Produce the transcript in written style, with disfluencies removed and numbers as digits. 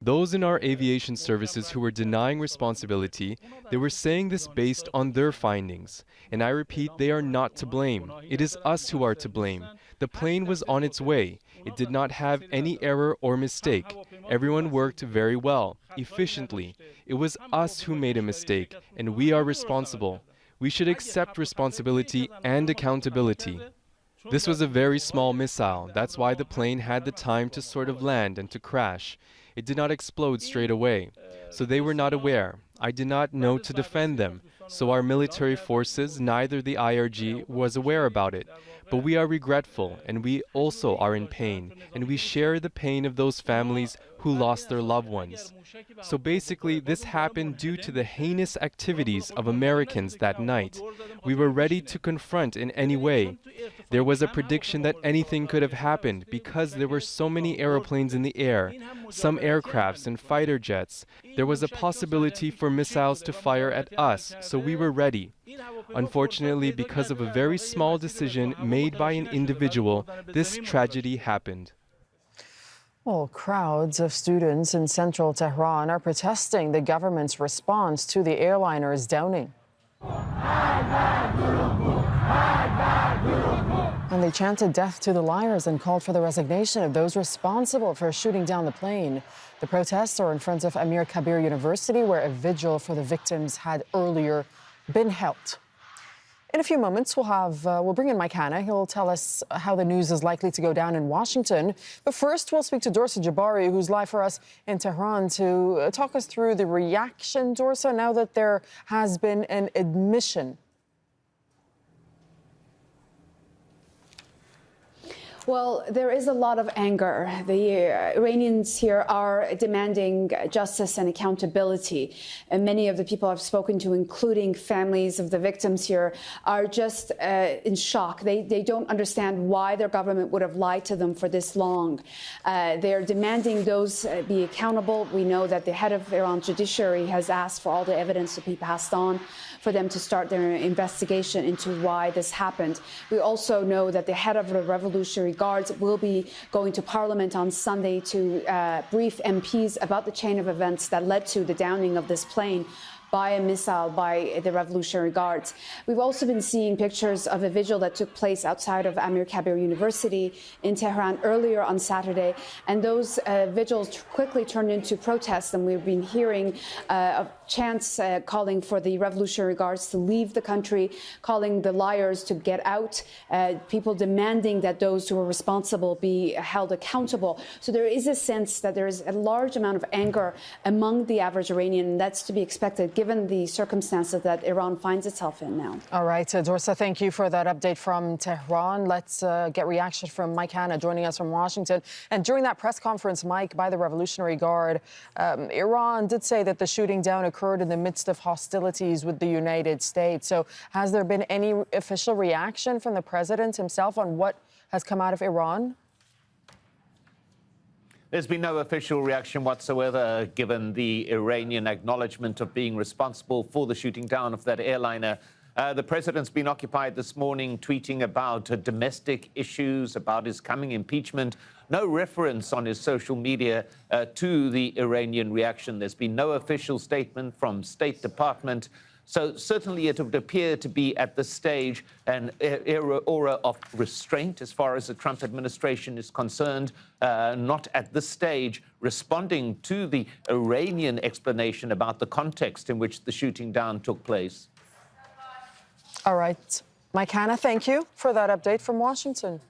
Those in our aviation services who were denying responsibility, they were saying this based on their findings. And I repeat, they are not to blame. It is us who are to blame. The plane was on its way. It did not have any error or mistake. Everyone worked very well, efficiently. It was us who made a mistake, and we are responsible. We should accept responsibility and accountability. This was a very small missile. That's why the plane had the time to sort of land and to crash. It did not explode straight away. So they were not aware. I did not know to defend them. So our military forces, neither the IRG, was aware about it. But we are regretful, and we also are in pain, and we share the pain of those families who lost their loved ones. So basically, this happened due to the heinous activities of Americans that night. We were ready to confront in any way. There was a prediction that anything could have happened because there were so many aeroplanes in the air, some aircrafts and fighter jets. There was a possibility for missiles to fire at us, so we were ready. Unfortunately, because of a very small decision made by an individual, this tragedy happened. Well, crowds of students in central Tehran are protesting the government's response to the airliner's downing. And they chanted death to the liars and called for the resignation of those responsible for shooting down the plane. The protests are in front of Amir Kabir University, where a vigil for the victims had earlier been held. In a few moments, we'll bring in Mike Hanna. He'll tell us how the news is likely to go down in Washington. But first, we'll speak to Dorsa Jabbari, who's live for us in Tehran, to talk us through the reaction, Dorsa, now that there has been an admission. Well, there is a lot of anger. The Iranians here are demanding justice and accountability. And many of the people I've spoken to, including families of the victims here, are just in shock. They don't understand why their government would have lied to them for this long. They're demanding those be accountable. We know that the head of Iran's judiciary has asked for all the evidence to be passed on, for them to start their investigation into why this happened. We also know that the head of the Revolutionary Guards will be going to Parliament on Sunday to brief MPs about the chain of events that led to the downing of this plane by a missile by the Revolutionary Guards. We've also been seeing pictures of a vigil that took place outside of Amir Kabir University in Tehran earlier on Saturday, and those vigils quickly turned into protests, and we've been hearing chants calling for the Revolutionary Guards to leave the country, calling the liars to get out, people demanding that those who are responsible be held accountable. So there is a sense that there is a large amount of anger among the average Iranian, and that's to be expected given the circumstances that Iran finds itself in now. All right, Dorsa, thank you for that update from Tehran. Let's get reaction from Mike Hanna joining us from Washington. And during that press conference, Mike, by the Revolutionary Guard, Iran did say that the shooting down occurred in the midst of hostilities with the United States. So has there been any official reaction from the president himself on what has come out of Iran? There's been no official reaction whatsoever, given the Iranian acknowledgement of being responsible for the shooting down of that airliner. The president's been occupied this morning tweeting about domestic issues, about his coming impeachment. No reference on his social media to the Iranian reaction. There's been no official statement from State Department. So certainly it would appear to be at this stage an aura of restraint as far as the Trump administration is concerned, not at this stage responding to the Iranian explanation about the context in which the shooting down took place. All right. Mike Hanna, thank you for that update from Washington.